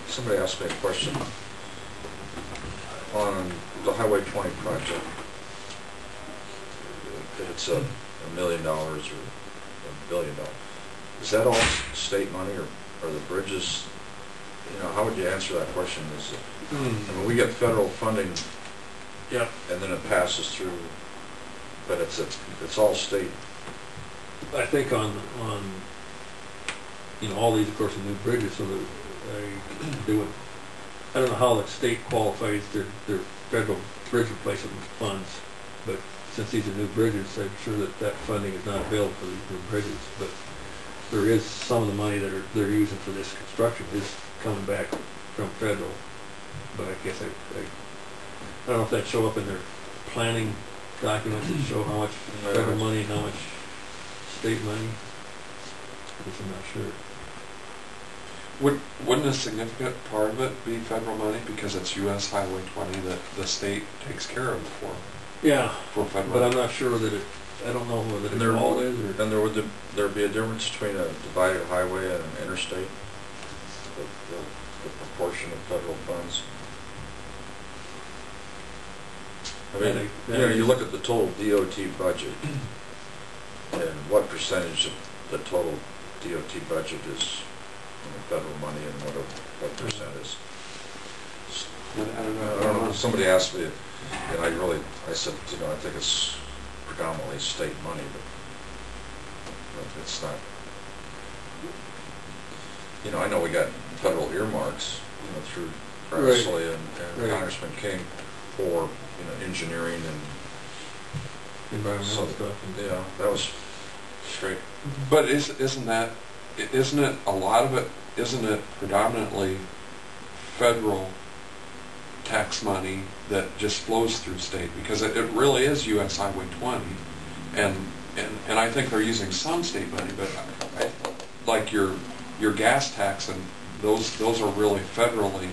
Somebody asked me a question on the Highway 20 project. If it's $1 million or $1 billion, is that all state money, or are the bridges? You know, how would you answer that question? Is it, I mean, we get federal funding, yeah, and then it passes through, but it's all state. I think on you know, all these, of course, are new bridges, so that they would. I don't know how the state qualifies their federal bridge replacement funds, but since these are new bridges, I'm sure that funding is not available for these new bridges. But there is some of the money that they're using for this construction is coming back from federal. But I guess I don't know if that show up in their planning documents that show how much federal money and how much state money. I guess I'm not sure. Wouldn't a significant part of it be federal money because it's U.S. Highway 20 that the state takes care of for? Yeah, for federal. But I'm not sure that I don't know whether it all is or. And would there be a difference between a divided highway and an interstate? The proportion of federal funds. I mean, you know, you look at the total DOT budget, and what percentage of the total DOT budget is federal money, and what percent is? I don't know. Somebody asked me, and I said, you know, I think it's predominantly state money, but it's not. You know, I know we got federal earmarks, you know, through Grassley and Congressman King for, you know, engineering and environmental stuff. Yeah, that was straight. But isn't it a lot of it? Isn't it predominantly federal tax money that just flows through state? Because it really is U.S. Highway 20, and I think they're using some state money, but like your gas tax and those are really federally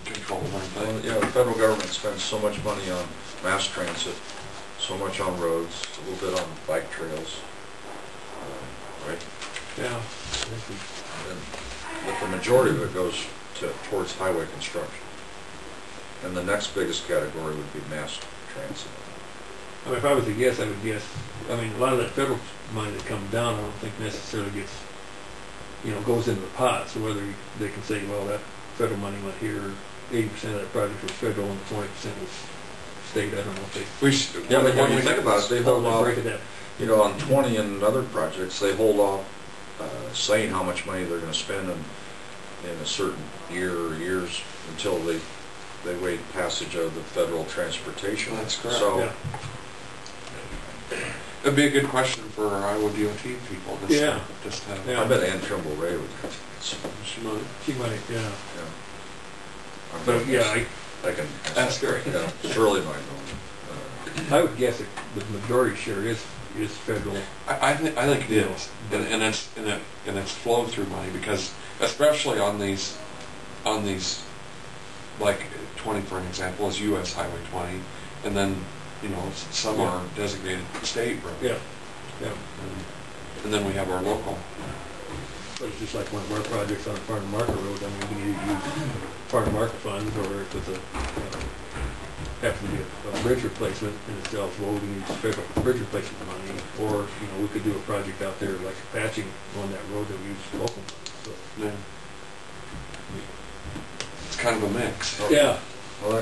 controlled, aren't they? Well, yeah, the federal government spends so much money on mass transit, so much on roads, a little bit on bike trails, right? Yeah. But the majority of it goes towards highway construction. And the next biggest category would be mass transit. I mean, if I was to guess, I would guess, I mean, a lot of that federal money that comes down, I don't think necessarily gets, you know, goes into the pot. So whether they can say, well, that federal money went here, 80% of that project was federal and 20% was state, I don't know if they... Yeah, but when you think about it, they hold off, you know, on 20 and other projects, they hold off saying how much money they're going to spend in a certain year or years until they wait passage of the federal transportation. That's correct. So, yeah. It'd be a good question for our Iowa DOT people. Just have. I bet Ann Trimble Ray would. She might. She might. Yeah. But yeah, I can ask her. Yeah, Shirley might know. I would guess that the majority share is federal. I think it is, and it's flow through money, because especially on these like 20, for an example, is U.S. Highway 20, and then, you know, some are designated state roads. Yeah. Yeah. And then we have our local. But it's just like one of our projects on Farm Market Road. I mean, we can either use Farm Market funds, or if it's have to be a bridge replacement in itself, well, we can use federal bridge replacement money, or, you know, we could do a project out there like patching on that road that we use local money. So, yeah. It's kind of a mix. Yeah. Well,